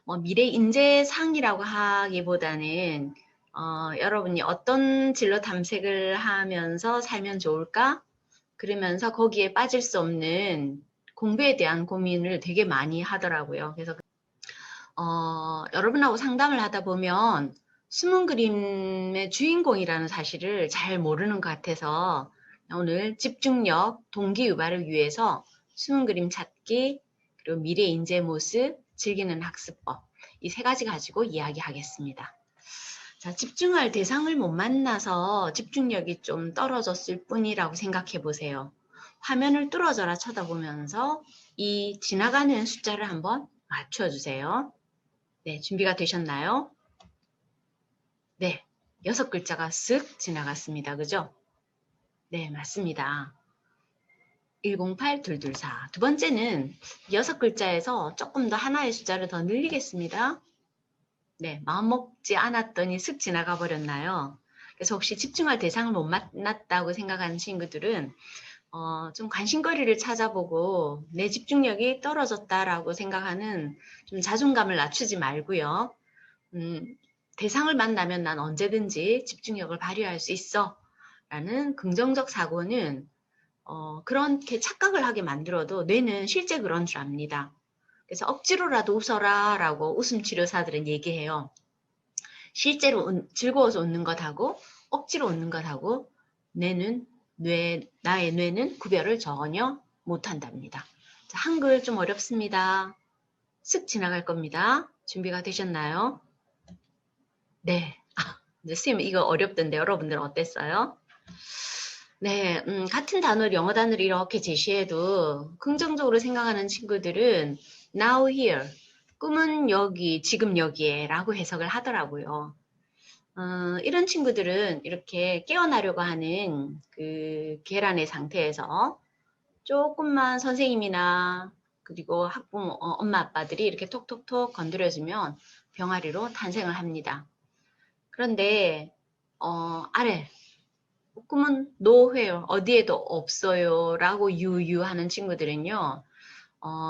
뭐 미래 인재상이라고 하기보다는 여러분이 어떤 진로 탐색을 하면서 살면 좋을까? 그러면서 거기에 빠질 수 없는 공부에 대한 고민을 되게 많이 하더라고요. 그래서 여러분하고 상담을 하다 보면 숨은 그림의 주인공이라는 사실을 잘 모르는 것 같아서 오늘 집중력, 동기 유발을 위해서 숨은 그림 찾기, 그리고 미래 인재 모습, 즐기는 학습법 이 세 가지 가지고 이야기하겠습니다. 자, 집중할 대상을 못 만나서 집중력이 좀 떨어졌을 뿐이라고 생각해 보세요. 화면을 뚫어져라 쳐다보면서 이 지나가는 숫자를 한번 맞춰주세요. 네, 준비가 되셨나요? 네, 6글자가 쓱 지나갔습니다. 그죠? 네, 맞습니다. 108224. 두 번째는 6글자에서 조금 더 하나의 숫자를 더 늘리겠습니다. 네, 마음 먹지 않았더니 슥 지나가 버렸나요? 그래서 혹시 집중할 대상을 못 만났다고 생각하는 친구들은 좀 관심거리를 찾아보고 내 집중력이 떨어졌다라고 생각하는 좀 자존감을 낮추지 말고요. 대상을 만나면 난 언제든지 집중력을 발휘할 수 있어 라는 긍정적 사고는 그렇게 착각을 하게 만들어도 뇌는 실제 그런 줄 압니다. 그래서 억지로라도 웃어라 라고 웃음치료사들은 얘기해요. 실제로 즐거워서 웃는 것하고 억지로 웃는 것하고 나의 뇌는 구별을 전혀 못한답니다. 자, 한글 좀 어렵습니다. 쓱 지나갈 겁니다. 준비가 되셨나요? 네. 선생님 이거 어렵던데 여러분들은 어땠어요? 네, 같은 단어를 영어 단어를 이렇게 제시해도 긍정적으로 생각하는 친구들은 now here, 꿈은 여기, 지금 여기에 라고 해석을 하더라고요. 이런 친구들은 이렇게 깨어나려고 하는 그 계란의 상태에서 조금만 선생님이나 그리고 학부모, 엄마 아빠들이 이렇게 톡톡톡 건드려주면 병아리로 탄생을 합니다. 그런데 아래 꿈은 노회요. 어디에도 없어요. 라고 유유하는 친구들은요.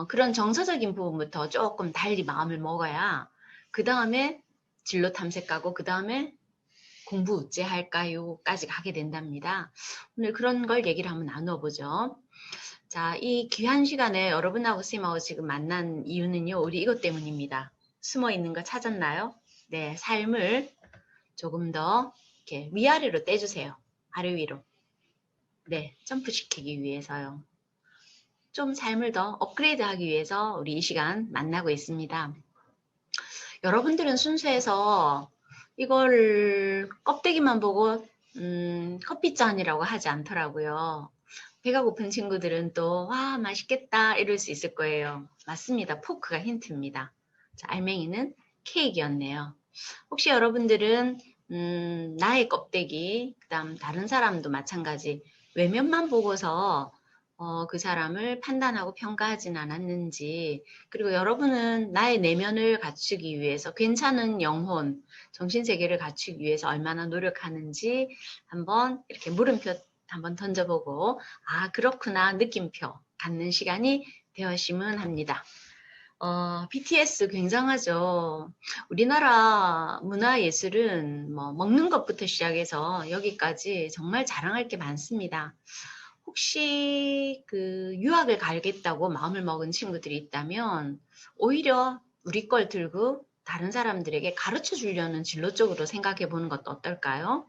그런 정서적인 부분부터 조금 달리 마음을 먹어야 그 다음에 진로 탐색하고 그 다음에 공부 어째 할까요? 까지 가게 된답니다. 오늘 그런 걸 얘기를 한번 나누어보죠. 자, 이 귀한 시간에 여러분하고 쌤하고 지금 만난 이유는요. 우리 이것 때문입니다. 숨어 있는 거 찾았나요? 네, 삶을 조금 더 이렇게 위아래로 떼주세요. 아래 위로. 네, 점프시키기 위해서요. 좀 삶을 더 업그레이드하기 위해서 우리 이 시간 만나고 있습니다. 여러분들은 순수해서 이걸 껍데기만 보고 커피잔이라고 하지 않더라고요. 배가 고픈 친구들은 또 와 맛있겠다 이럴 수 있을 거예요. 맞습니다. 포크가 힌트입니다. 자, 알맹이는 케이크였네요. 혹시 여러분들은 나의 껍데기, 그 다음 다른 사람도 마찬가지 외면만 보고서 그 사람을 판단하고 평가하진 않았는지, 그리고 여러분은 나의 내면을 갖추기 위해서 괜찮은 영혼, 정신세계를 갖추기 위해서 얼마나 노력하는지 한번 이렇게 물음표 한번 던져보고 아 그렇구나 느낌표 갖는 시간이 되었으면 합니다. BTS 굉장하죠. 우리나라 문화예술은 뭐 먹는 것부터 시작해서 여기까지 정말 자랑할 게 많습니다. 혹시 그 유학을 가겠다고 마음을 먹은 친구들이 있다면 오히려 우리 걸 들고 다른 사람들에게 가르쳐 주려는 진로 쪽으로 생각해 보는 것도 어떨까요?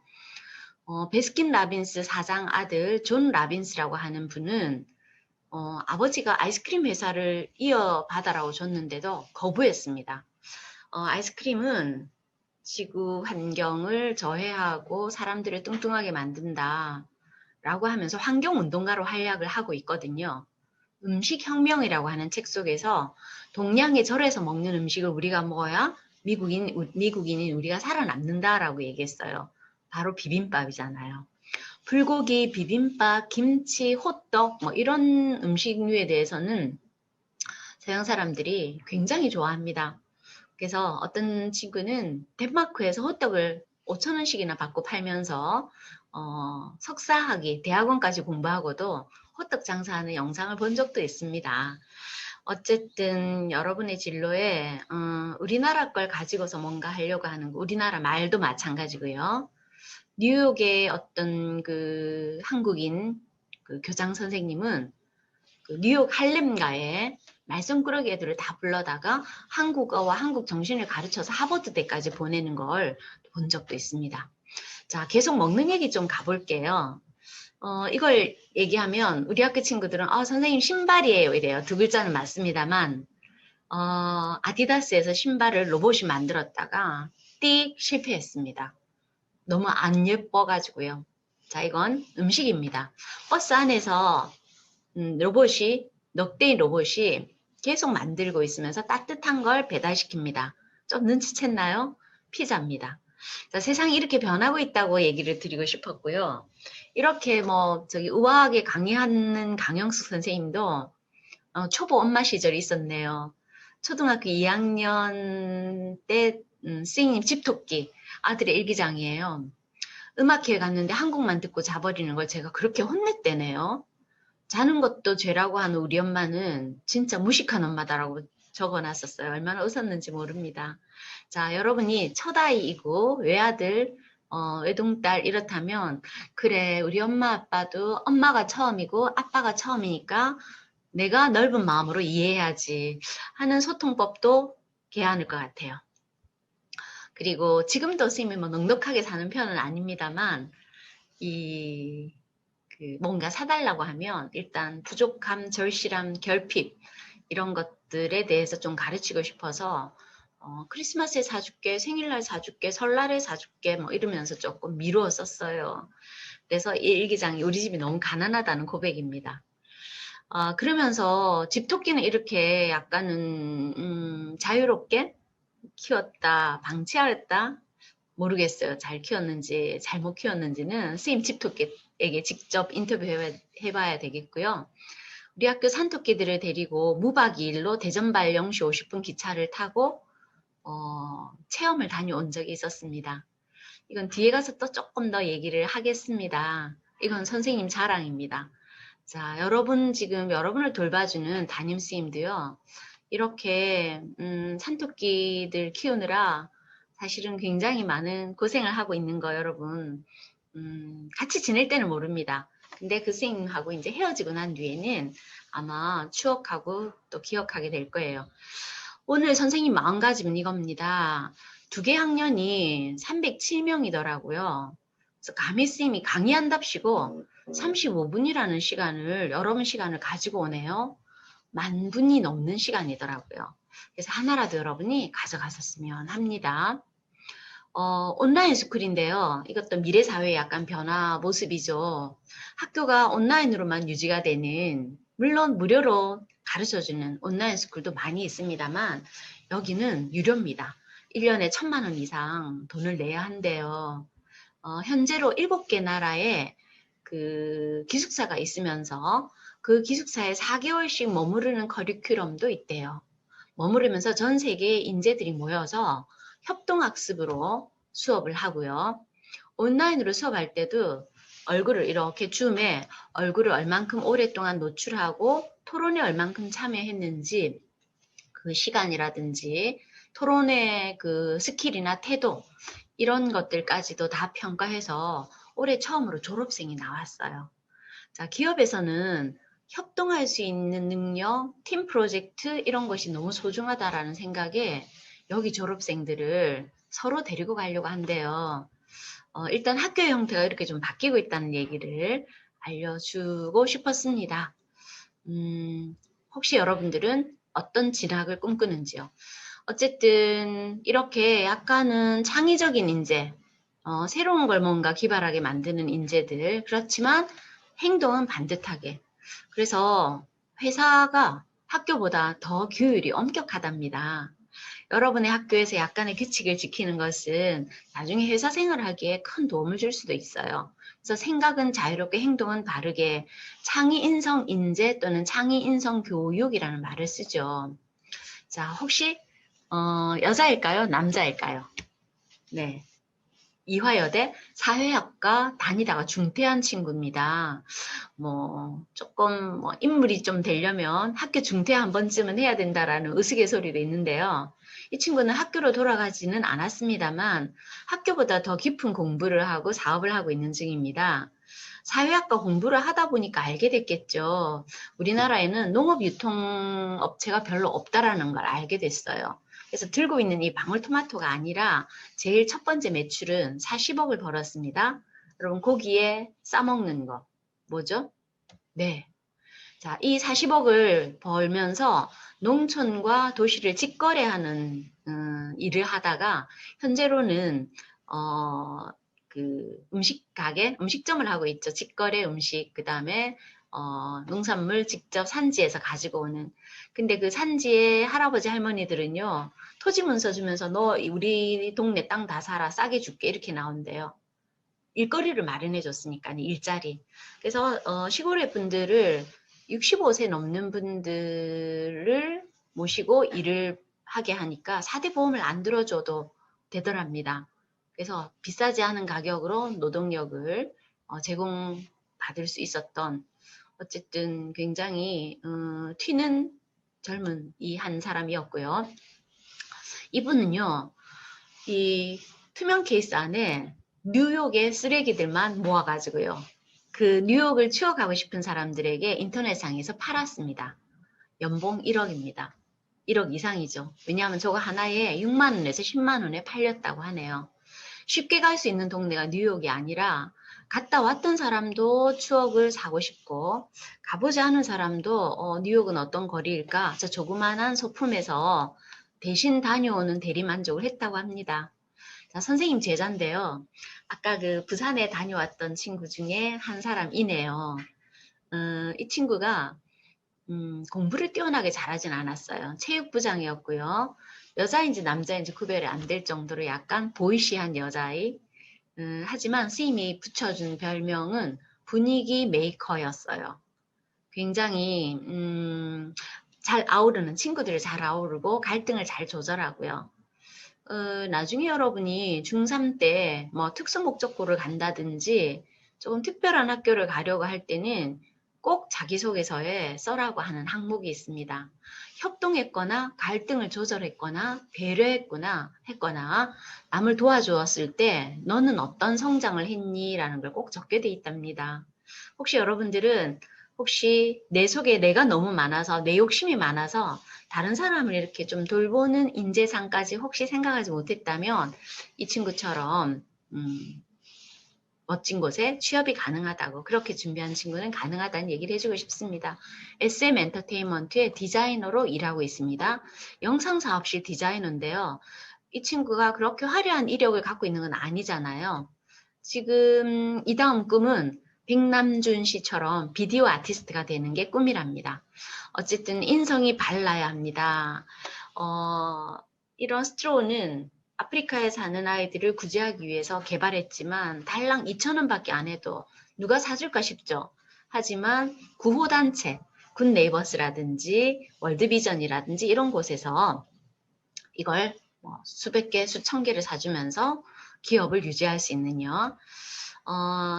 베스킨 라빈스 사장 아들 존 라빈스라고 하는 분은 아버지가 아이스크림 회사를 이어받아라고 줬는데도 거부했습니다. 아이스크림은 지구 환경을 저해하고 사람들을 뚱뚱하게 만든다 라고 하면서 환경운동가로 활약을 하고 있거든요. 음식혁명이라고 하는 책 속에서 동양의 절에서 먹는 음식을 우리가 먹어야 미국인인 우리가 살아남는다라고 얘기했어요. 바로 비빔밥이잖아요. 불고기, 비빔밥, 김치, 호떡 뭐 이런 음식류에 대해서는 서양 사람들이 굉장히 좋아합니다. 그래서 어떤 친구는 덴마크에서 호떡을 5,000원씩이나 받고 팔면서 석사학위, 대학원까지 공부하고도 호떡 장사하는 영상을 본 적도 있습니다. 어쨌든 여러분의 진로에 우리나라 걸 가지고서 뭔가 하려고 하는 거, 우리나라 말도 마찬가지고요. 뉴욕의 어떤 그 한국인 그 교장 선생님은 그 뉴욕 할렘가에 말썽꾸러기 애들을 다 불러다가 한국어와 한국 정신을 가르쳐서 하버드대까지 보내는 걸 본 적도 있습니다. 자, 계속 먹는 얘기 좀 가볼게요. 이걸 얘기하면 우리 학교 친구들은 선생님 신발이에요 이래요. 두 글자는 맞습니다만 아디다스에서 신발을 로봇이 만들었다가 띡 실패했습니다. 너무 안 예뻐가지고요. 자, 이건 음식입니다. 버스 안에서 로봇이 넉대인 로봇이 계속 만들고 있으면서 따뜻한 걸 배달시킵니다. 좀 눈치챘나요? 피자입니다. 자, 세상이 이렇게 변하고 있다고 얘기를 드리고 싶었고요. 이렇게 우아하게 강의하는 강영숙 선생님도 초보 엄마 시절이 있었네요. 초등학교 2학년 때 선생님 집토끼 아들의 일기장이에요. 음악회에 갔는데 한국만 듣고 자버리는 걸 제가 그렇게 혼냈대네요. 자는 것도 죄라고 하는 우리 엄마는 진짜 무식한 엄마다라고 적어놨었어요. 얼마나 웃었는지 모릅니다. 자, 여러분이 첫아이이고 외아들, 외동딸 이렇다면 그래 우리 엄마 아빠도 엄마가 처음이고 아빠가 처음이니까 내가 넓은 마음으로 이해해야지 하는 소통법도 개안일 것 같아요. 그리고 지금도 선생님이 뭐 넉넉하게 사는 편은 아닙니다만 뭔가 사달라고 하면 일단 부족함, 절실함, 결핍 이런 것들에 대해서 좀 가르치고 싶어서 크리스마스에 사줄게, 생일날 사줄게, 설날에 사줄게 뭐 이러면서 조금 미루어 썼어요. 그래서 이 일기장이 우리 집이 너무 가난하다는 고백입니다. 그러면서 집토끼는 이렇게 약간은 자유롭게 키웠다, 방치하였다 모르겠어요. 잘 키웠는지 잘못 키웠는지는 선생님 집토끼에게 직접 인터뷰해봐야 되겠고요. 우리 학교 산토끼들을 데리고 무박 2일로 대전발 0시 50분 기차를 타고 체험을 다녀온 적이 있었습니다. 이건 뒤에 가서 또 조금 더 얘기를 하겠습니다. 이건 선생님 자랑입니다. 자, 여러분 지금 여러분을 돌봐주는 담임선생님도요. 이렇게 산토끼들 키우느라 사실은 굉장히 많은 고생을 하고 있는 거 여러분 같이 지낼 때는 모릅니다. 근데 그 선생님하고 이제 헤어지고 난 뒤에는 아마 추억하고 또 기억하게 될 거예요. 오늘 선생님 마음가짐은 이겁니다. 두 개 학년이 307명이더라고요. 그래서 감히 선생님이 강의한답시고 35분이라는 시간을 여러분 시간을 가지고 오네요. 10,000분이 넘는 시간이더라고요. 그래서 하나라도 여러분이 가져가셨으면 합니다. 온라인 스쿨인데요. 이것도 미래 사회의 약간 변화 모습이죠. 학교가 온라인으로만 유지가 되는, 물론 무료로 가르쳐주는 온라인 스쿨도 많이 있습니다만 여기는 유료입니다. 1년에 1,000만 원 이상 돈을 내야 한대요. 현재로 7개 나라에 그 기숙사가 있으면서 그 기숙사에 4개월씩 머무르는 커리큘럼도 있대요. 머무르면서 전 세계의 인재들이 모여서 협동학습으로 수업을 하고요. 온라인으로 수업할 때도 얼굴을 이렇게 줌에 얼굴을 얼만큼 오랫동안 노출하고 토론에 얼만큼 참여했는지 그 시간이라든지 토론의 그 스킬이나 태도 이런 것들까지도 다 평가해서 올해 처음으로 졸업생이 나왔어요. 자, 기업에서는 협동할 수 있는 능력, 팀 프로젝트 이런 것이 너무 소중하다라는 생각에 여기 졸업생들을 서로 데리고 가려고 한대요. 일단 학교의 형태가 이렇게 좀 바뀌고 있다는 얘기를 알려주고 싶었습니다. 혹시 여러분들은 어떤 진학을 꿈꾸는지요? 어쨌든 이렇게 약간은 창의적인 인재, 새로운 걸 뭔가 기발하게 만드는 인재들, 그렇지만 행동은 반듯하게. 그래서 회사가 학교보다 더 규율이 엄격하답니다. 여러분의 학교에서 약간의 규칙을 지키는 것은 나중에 회사 생활을 하기에 큰 도움을 줄 수도 있어요. 그래서 생각은 자유롭게 행동은 바르게 창의 인성 인재 또는 창의 인성 교육이라는 말을 쓰죠. 자, 혹시 여자일까요? 남자일까요? 네. 이화여대 사회학과 다니다가 중퇴한 친구입니다. 뭐 조금 뭐 인물이 좀 되려면 학교 중퇴 한 번쯤은 해야 된다라는 우스갯소리도 있는데요. 이 친구는 학교로 돌아가지는 않았습니다만 학교보다 더 깊은 공부를 하고 사업을 하고 있는 중입니다. 사회학과 공부를 하다 보니까 알게 됐겠죠. 우리나라에는 농업유통업체가 별로 없다라는 걸 알게 됐어요. 그래서 들고 있는 이 방울토마토가 아니라 제일 첫 번째 매출은 40억을 벌었습니다. 여러분 거기에 싸먹는 거 뭐죠? 네. 자, 이 40억을 벌면서 농촌과 도시를 직거래하는 일을 하다가 현재로는 그 음식 가게, 음식점을 하고 있죠. 직거래 음식, 그 다음에 농산물 직접 산지에서 가지고 오는. 근데 그 산지의 할아버지 할머니들은요, 토지 문서 주면서 너 우리 동네 땅 다 사라, 싸게 줄게 이렇게 나온대요. 일거리를 마련해 줬으니까 일자리. 그래서 시골의 분들을 65세 넘는 분들을 모시고 일을 하게 하니까 4대 보험을 안 들어줘도 되더랍니다. 그래서 비싸지 않은 가격으로 노동력을 제공받을 수 있었던 어쨌든 굉장히 튀는 젊은 이 한 사람이었고요. 이분은요. 이 투명 케이스 안에 뉴욕의 쓰레기들만 모아가지고요. 그 뉴욕을 추억하고 싶은 사람들에게 인터넷상에서 팔았습니다. 연봉 1억입니다. 1억 이상이죠. 왜냐하면 저거 하나에 6만 원에서 10만 원에 팔렸다고 하네요. 쉽게 갈 수 있는 동네가 뉴욕이 아니라 갔다 왔던 사람도 추억을 사고 싶고 가보지 않은 사람도 뉴욕은 어떤 거리일까? 저 조그만한 소품에서 대신 다녀오는 대리만족을 했다고 합니다. 자, 선생님 제자인데요. 아까 그 부산에 다녀왔던 친구 중에 한 사람이네요. 이 친구가 공부를 뛰어나게 잘하진 않았어요. 체육부장이었고요. 여자인지 남자인지 구별이 안 될 정도로 약간 보이시한 여자아이. 하지만 스님이 붙여준 별명은 분위기 메이커였어요. 굉장히 잘 아우르는 친구들을 잘 아우르고 갈등을 잘 조절하고요. 나중에 여러분이 중3 때 뭐 특수 목적고를 간다든지 조금 특별한 학교를 가려고 할 때는 꼭 자기소개서에 써라고 하는 항목이 있습니다. 협동했거나 갈등을 조절했거나 배려했거나 남을 도와주었을 때 너는 어떤 성장을 했니? 라는 걸 꼭 적게 돼 있답니다. 혹시 여러분들은 혹시 내 속에 내가 너무 많아서 내 욕심이 많아서 다른 사람을 이렇게 좀 돌보는 인재상까지 혹시 생각하지 못했다면 이 친구처럼 멋진 곳에 취업이 가능하다고 그렇게 준비한 친구는 가능하다는 얘기를 해주고 싶습니다. SM 엔터테인먼트의 디자이너로 일하고 있습니다. 영상사업실 디자이너인데요. 이 친구가 그렇게 화려한 이력을 갖고 있는 건 아니잖아요. 지금 이 다음 꿈은 백남준 씨처럼 비디오 아티스트가 되는 게 꿈이랍니다. 어쨌든 인성이 발라야 합니다. 이런 스트로우는 아프리카에 사는 아이들을 구제하기 위해서 개발했지만 달랑 2,000원밖에 안 해도 누가 사줄까 싶죠. 하지만 구호단체, 굿네이버스라든지 월드비전이라든지 이런 곳에서 이걸 수백 개, 수천 개를 사주면서 기업을 유지할 수 있느냐.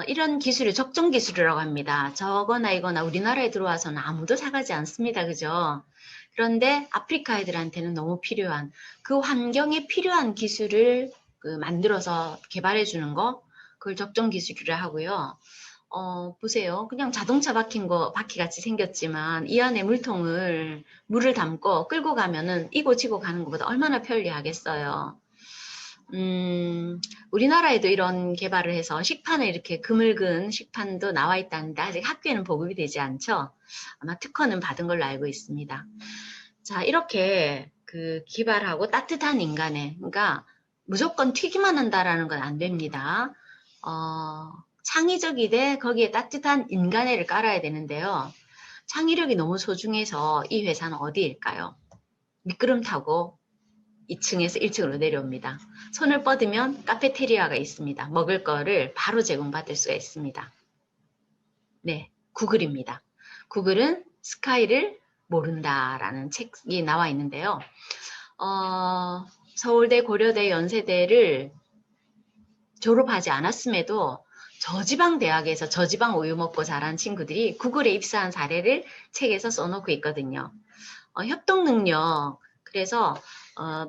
이런 기술을 적정 기술이라고 합니다. 저거나 이거나 우리나라에 들어와서는 아무도 사가지 않습니다. 그죠? 그런데 아프리카 애들한테는 너무 필요한 그 환경에 필요한 기술을 만들어서 개발해 주는 거 그걸 적정 기술이라 하고요. 보세요. 그냥 자동차 바퀴 같이 생겼지만 이 안에 물을 담고 끌고 가면은 이고지고 가는 것보다 얼마나 편리하겠어요. 우리나라에도 이런 개발을 해서 식판을 이렇게 그물근 식판도 나와 있다는데 아직 학교에는 보급이 되지 않죠. 아마 특허는 받은 걸로 알고 있습니다. 자, 이렇게 기발하고 따뜻한 인간에, 그러니까 무조건 튀기만 한다라는 건 안 됩니다. 창의적이되 거기에 따뜻한 인간애를 깔아야 되는데요. 창의력이 너무 소중해서 이 회사는 어디일까요? 미끄럼 타고 2층에서 1층으로 내려옵니다. 손을 뻗으면 카페테리아가 있습니다. 먹을 거를 바로 제공받을 수가 있습니다. 네, 구글입니다. 구글은 스카이를 모른다라는 책이 나와 있는데요. 서울대, 고려대, 연세대를 졸업하지 않았음에도 저지방 대학에서 저지방 우유 먹고 자란 친구들이 구글에 입사한 사례를 책에서 써놓고 있거든요. 협동 능력. 그래서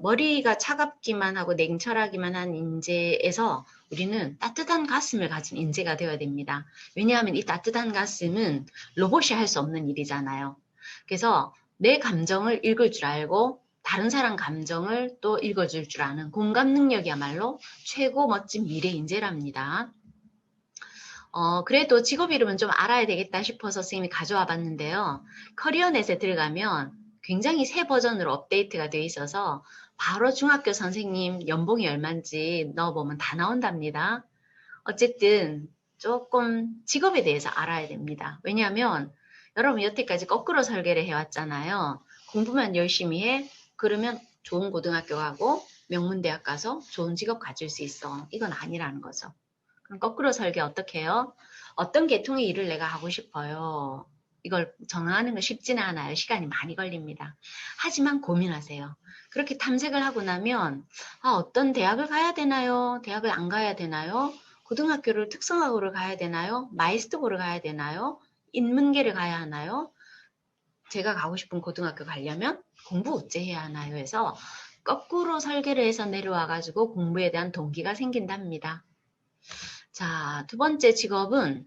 머리가 차갑기만 하고 냉철하기만 한 인재에서 우리는 따뜻한 가슴을 가진 인재가 되어야 됩니다. 왜냐하면 이 따뜻한 가슴은 로봇이 할 수 없는 일이잖아요. 그래서 내 감정을 읽을 줄 알고 다른 사람 감정을 또 읽어줄 줄 아는 공감 능력이야말로 최고 멋진 미래 인재랍니다. 그래도 직업 이름은 좀 알아야 되겠다 싶어서 선생님이 가져와 봤는데요. 커리어넷에 들어가면 굉장히 새 버전으로 업데이트가 되어 있어서 바로 중학교 선생님 연봉이 얼마인지 넣어보면 다 나온답니다. 어쨌든 조금 직업에 대해서 알아야 됩니다. 왜냐하면 여러분 여태까지 거꾸로 설계를 해왔잖아요. 공부만 열심히 해. 그러면 좋은 고등학교 가고 명문대학 가서 좋은 직업 가질 수 있어. 이건 아니라는 거죠. 그럼 거꾸로 설계 어떻게 해요? 어떤 계통의 일을 내가 하고 싶어요. 이걸 정하는 건 쉽지는 않아요. 시간이 많이 걸립니다. 하지만 고민하세요. 그렇게 탐색을 하고 나면 어떤 대학을 가야 되나요? 대학을 안 가야 되나요? 고등학교를 특성화고를 가야 되나요? 마이스터고를 가야 되나요? 인문계를 가야 하나요? 제가 가고 싶은 고등학교 가려면 공부 어째 해야 하나요? 해서 거꾸로 설계를 해서 내려와 가지고 공부에 대한 동기가 생긴답니다. 자, 두 번째 직업은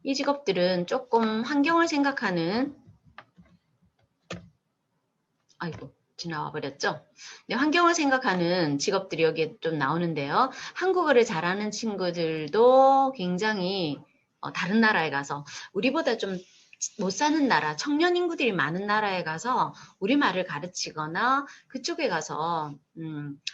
이 직업들은 조금 환경을 생각하는 아이고 지나와 버렸죠. 네, 환경을 생각하는 직업들이 여기에 좀 나오는데요. 한국어를 잘하는 친구들도 굉장히 다른 나라에 가서 우리보다 좀 못 사는 나라, 청년 인구들이 많은 나라에 가서 우리말을 가르치거나 그쪽에 가서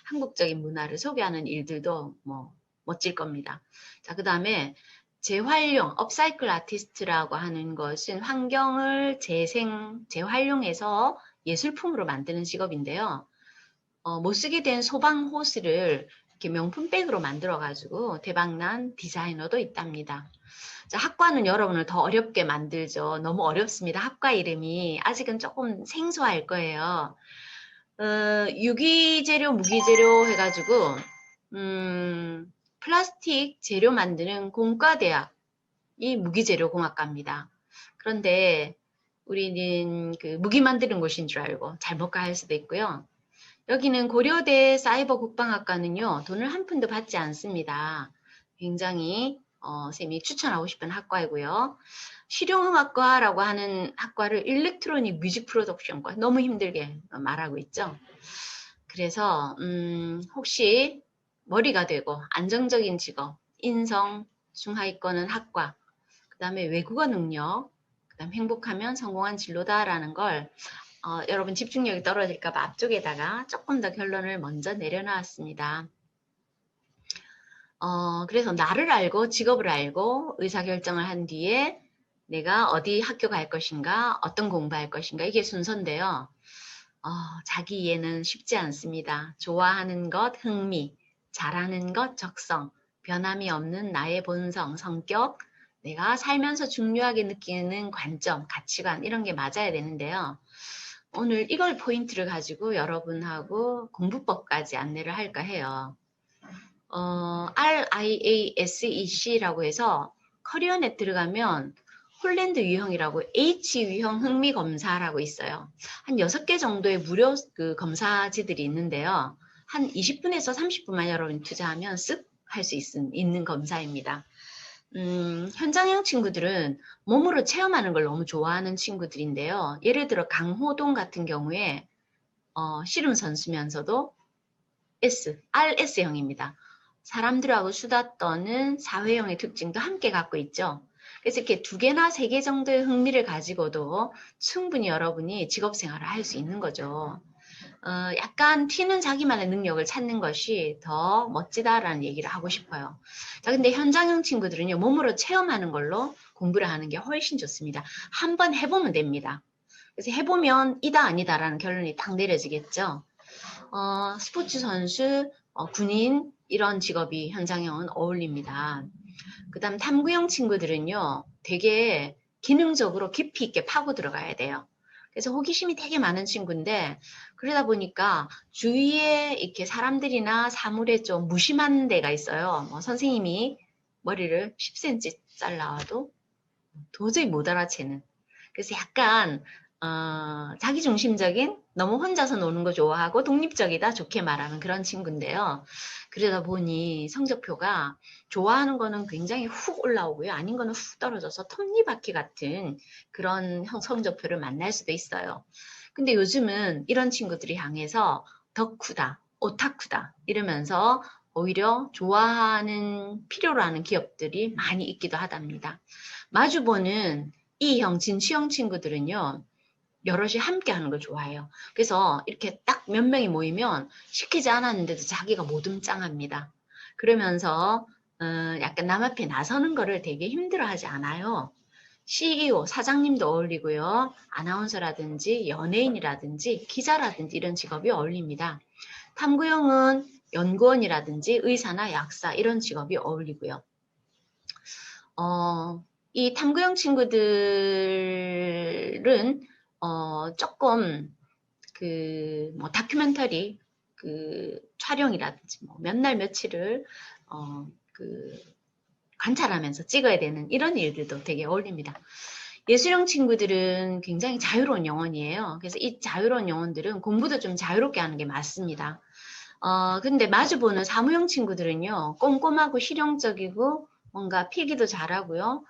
한국적인 문화를 소개하는 일들도 뭐 멋질 겁니다. 자, 그 다음에 재활용, 업사이클 아티스트라고 하는 것은 환경을 재활용해서 예술품으로 만드는 직업인데요. 못 쓰게 된 소방 호스를 이렇게 명품백으로 만들어가지고 대박난 디자이너도 있답니다. 자, 학과는 여러분을 더 어렵게 만들죠. 너무 어렵습니다. 학과 이름이 아직은 조금 생소할 거예요. 유기재료, 무기재료 해가지고 플라스틱 재료 만드는 공과대학이 무기재료공학과입니다. 그런데 우리는 그 무기 만드는 곳인 줄 알고 잘못 갈 수도 있고요. 여기는 고려대 사이버 국방학과는요, 돈을 한 푼도 받지 않습니다. 굉장히 쌤이 추천하고 싶은 학과이고요. 실용음악과라고 하는 학과를 일렉트로닉 뮤직 프로덕션과 너무 힘들게 말하고 있죠. 그래서 혹시 머리가 되고 안정적인 직업, 인성, 중하위권은 학과, 그 다음에 외국어 능력, 그 다음 행복하면 성공한 진로다라는 걸 여러분 집중력이 떨어질까 봐 앞쪽에다가 조금 더 결론을 먼저 내려놨습니다. 그래서 나를 알고 직업을 알고 의사결정을 한 뒤에 내가 어디 학교 갈 것인가, 어떤 공부할 것인가 이게 순서인데요. 자기 이해는 쉽지 않습니다. 좋아하는 것, 흥미, 잘하는 것, 적성, 변함이 없는 나의 본성, 성격, 내가 살면서 중요하게 느끼는 관점, 가치관 이런 게 맞아야 되는데요. 오늘 이걸 포인트를 가지고 여러분하고 공부법까지 안내를 할까 해요. RIASEC라고 해서 커리어넷 들어가면 홀랜드 유형이라고 H 유형 흥미 검사라고 있어요. 한 6개 정도의 무료 그 검사지들이 있는데요. 한 20분에서 30분만 여러분 투자하면 쓱 할 수 있는 검사입니다. 현장형 친구들은 몸으로 체험하는 걸 너무 좋아하는 친구들인데요. 예를 들어 강호동 같은 경우에 씨름 선수면서도 RS형입니다. 사람들하고 수다 떠는 사회형의 특징도 함께 갖고 있죠. 그래서 이렇게 2개나 3개 정도의 흥미를 가지고도 충분히 여러분이 직업생활을 할 수 있는 거죠. 약간 튀는 자기만의 능력을 찾는 것이 더 멋지다라는 얘기를 하고 싶어요. 자, 근데 현장형 친구들은요, 몸으로 체험하는 걸로 공부를 하는 게 훨씬 좋습니다. 한번 해보면 됩니다. 그래서 해보면 이다 아니다라는 결론이 딱 내려지겠죠. 스포츠 선수, 군인 이런 직업이 현장형은 어울립니다. 그 다음 탐구형 친구들은요, 되게 기능적으로 깊이 있게 파고 들어가야 돼요. 그래서 호기심이 되게 많은 친구인데 그러다 보니까 주위에 이렇게 사람들이나 사물에 좀 무심한 데가 있어요. 뭐 선생님이 머리를 10cm 잘라와도 도저히 못 알아채는. 그래서 약간 자기중심적인 너무 혼자서 노는 거 좋아하고 독립적이다 좋게 말하는 그런 친구인데요. 그러다 보니 성적표가 좋아하는 거는 굉장히 훅 올라오고요. 아닌 거는 훅 떨어져서 톱니바퀴 같은 그런 성적표를 만날 수도 있어요. 근데 요즘은 이런 친구들이 향해서 덕후다, 오타쿠다 이러면서 오히려 좋아하는 필요로 하는 기업들이 많이 있기도 하답니다. 마주보는 E형, 진취형 친구들은요. 여럿이 함께 하는 걸 좋아해요. 그래서 이렇게 딱 몇 명이 모이면 시키지 않았는데도 자기가 모둠짱합니다. 그러면서 약간 남 앞에 나서는 거를 되게 힘들어하지 않아요. CEO, 사장님도 어울리고요. 아나운서라든지 연예인이라든지 기자라든지 이런 직업이 어울립니다. 탐구형은 연구원이라든지 의사나 약사 이런 직업이 어울리고요. 이 탐구형 친구들은 조금 뭐 다큐멘터리 촬영이라든지 뭐 몇 날 며칠을 관찰하면서 찍어야 되는 이런 일들도 되게 어울립니다. 예술형 친구들은 굉장히 자유로운 영혼이에요. 그래서 이 자유로운 영혼들은 공부도 좀 자유롭게 하는 게 맞습니다. 근데 마주보는 사무형 친구들은요, 꼼꼼하고 실용적이고 뭔가 필기도 잘하고요.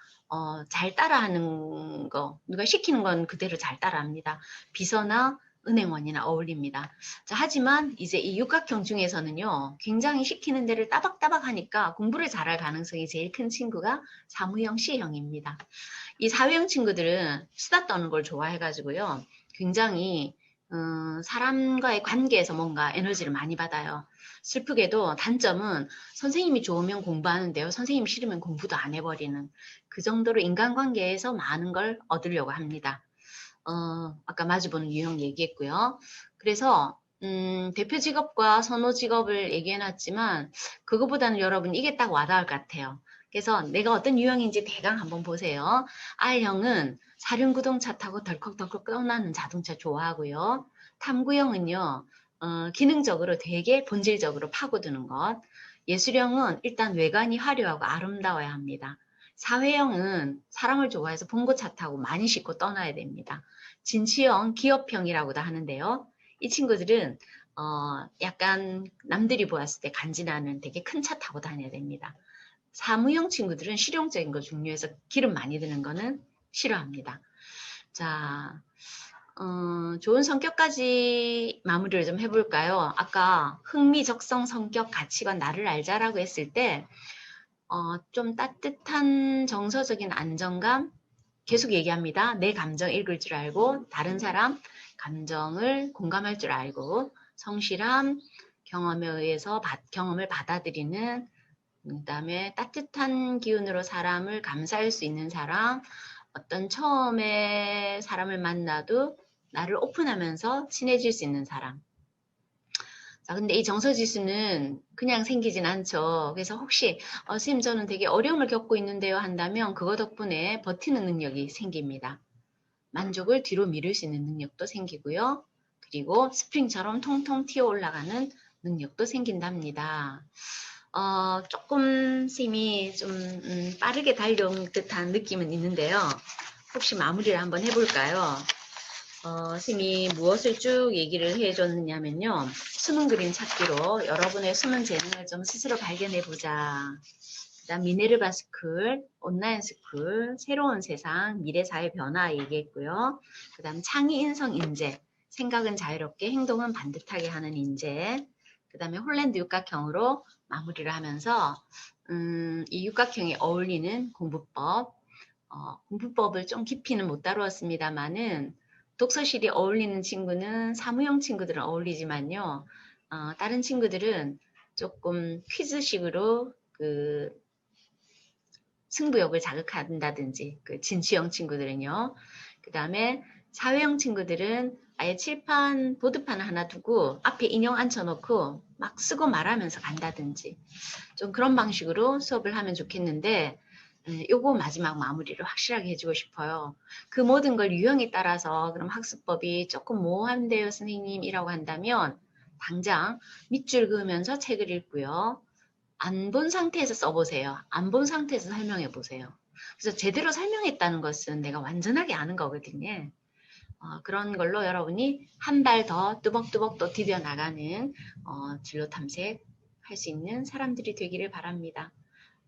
잘 따라하는 거, 누가 시키는 건 그대로 잘 따라합니다. 비서나 은행원이나 어울립니다. 자, 하지만 이제 이 육각형 중에서는요, 굉장히 시키는 데를 따박따박 하니까 공부를 잘할 가능성이 제일 큰 친구가 사무형 C형입니다. 이 사회형 친구들은 수다 떠는 걸 좋아해가지고요, 굉장히 사람과의 관계에서 뭔가 에너지를 많이 받아요. 슬프게도 단점은 선생님이 좋으면 공부하는데요. 선생님 싫으면 공부도 안 해버리는 그 정도로 인간관계에서 많은 걸 얻으려고 합니다. 아까 마주보는 유형 얘기했고요. 그래서 대표 직업과 선호 직업을 얘기해놨지만 그거보다는 여러분 이게 딱 와닿을 것 같아요. 그래서 내가 어떤 유형인지 대강 한번 보세요. R형은 사륜구동차 타고 덜컥덜컥 떠나는 자동차 좋아하고요. 탐구형은요. 기능적으로 되게 본질적으로 파고드는 것. 예술형은 일단 외관이 화려하고 아름다워야 합니다. 사회형은 사람을 좋아해서 봉고차 타고 많이 싣고 떠나야 됩니다. 진취형, 기업형이라고도 하는데요. 이 친구들은 약간 남들이 보았을 때 간지나는 되게 큰 차 타고 다녀야 됩니다. 사무형 친구들은 실용적인 거 중요해서 기름 많이 드는 거는 싫어합니다. 자, 좋은 성격까지 마무리를 좀 해볼까요? 아까 흥미, 적성, 성격, 가치관, 나를 알자라고 했을 때 좀 따뜻한 정서적인 안정감 계속 얘기합니다. 내 감정 읽을 줄 알고 다른 사람 감정을 공감할 줄 알고 성실함, 경험에 의해서 경험을 받아들이는 그다음에 따뜻한 기운으로 사람을 감싸할 수 있는 사람 어떤 처음에 사람을 만나도 나를 오픈하면서 친해질 수 있는 사람 자, 근데 이 정서지수는 그냥 생기진 않죠. 그래서 혹시 선생님 저는 되게 어려움을 겪고 있는데요 한다면 그거 덕분에 버티는 능력이 생깁니다. 만족을 뒤로 미룰 수 있는 능력도 생기고요. 그리고 스프링처럼 통통 튀어 올라가는 능력도 생긴답니다. 조금 쌤이 좀 빠르게 달려온 듯한 느낌은 있는데요. 혹시 마무리를 한번 해볼까요? 쌤이 무엇을 쭉 얘기를 해줬느냐면요. 숨은 그림 찾기로 여러분의 숨은 재능을 좀 스스로 발견해보자. 그 다음 미네르바 스쿨, 온라인 스쿨, 새로운 세상, 미래사회 변화 얘기했고요. 그 다음 창의 인성 인재, 생각은 자유롭게 행동은 반듯하게 하는 인재. 그 다음에 홀랜드 육각형으로 마무리를 하면서 이 육각형에 어울리는 공부법, 공부법을 좀 깊이는 못 다루었습니다만은 독서실이 어울리는 친구는 사무형 친구들은 어울리지만요. 다른 친구들은 조금 퀴즈식으로 승부욕을 자극한다든지 진취형 친구들은요. 그 다음에 사회형 친구들은 아예 칠판, 보드판을 하나 두고 앞에 인형 앉혀놓고 막 쓰고 말하면서 간다든지 좀 그런 방식으로 수업을 하면 좋겠는데 요거 마지막 마무리를 확실하게 해주고 싶어요. 그 모든 걸 유형에 따라서 그럼 학습법이 조금 모호한데요, 선생님이라고 한다면 당장 밑줄 그으면서 책을 읽고요. 안 본 상태에서 써보세요. 안 본 상태에서 설명해 보세요. 그래서 제대로 설명했다는 것은 내가 완전하게 아는 거거든요. 그런 걸로 여러분이 한 발 더 뚜벅뚜벅 또 디뎌 나가는 진로 탐색 할 수 있는 사람들이 되기를 바랍니다.